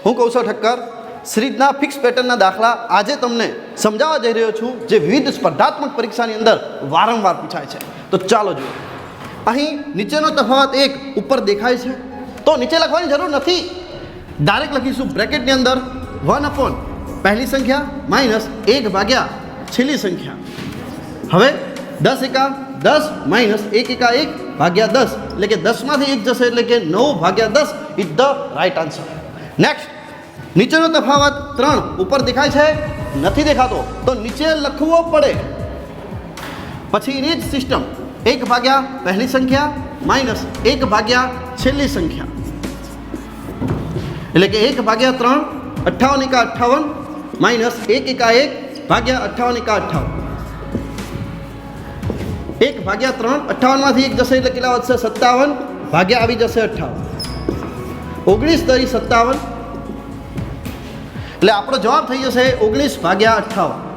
હું કૌશલ ઠક્કર સિરીઝના ફિક્સ પેટર્નના દાખલા આજે તમને સમજાવવા જઈ રહ્યો છું જે વિવિધ સ્પર્ધાત્મક પરીક્ષાની અંદર વારંવાર પૂછાય છે. તો ચાલો જોઈએ. અહીં નીચેનો તફાવત એક ઉપર દેખાય છે તો નીચે લખવાની જરૂર નથી, ડાયરેક્ટ લખીશું બ્રેકેટની અંદર 1 પહેલી સંખ્યા માઇનસ 1 ભાગ્યા છેલ્લી સંખ્યા. હવે 10 એકા 10 માઇનસ 1 એકા 1 ભાગ્યા 10 એટલે કે 10માંથી 1 જશે એટલે કે 9 ભાગ્યા 10 is the right answer. Next, નીચેનો તફાવત 3 ઉપર દેખાય છે, નથી દેખાતો તો નીચે લખવો પડે. પછી એની જ સિસ્ટમ 1 ભાગ્યા પહેલી સંખ્યા માઇનસ 1 ભાગ્યા છેલ્લી સંખ્યા એટલે કે 1 ભાગ્યા 3 58 એકા 58 માઇનસ 1 એકા 1 ભાગ્યા 58 એકા 58. 1 ભાગ્યા 3 58માંથી 1 જશે એટલે કેટલા વધશે 57 ભાગ્યા આવી જશે 58. 19 તરી 57 એટલે આપણો જવાબ થઈ જશે 19 ભાગ્યા 58.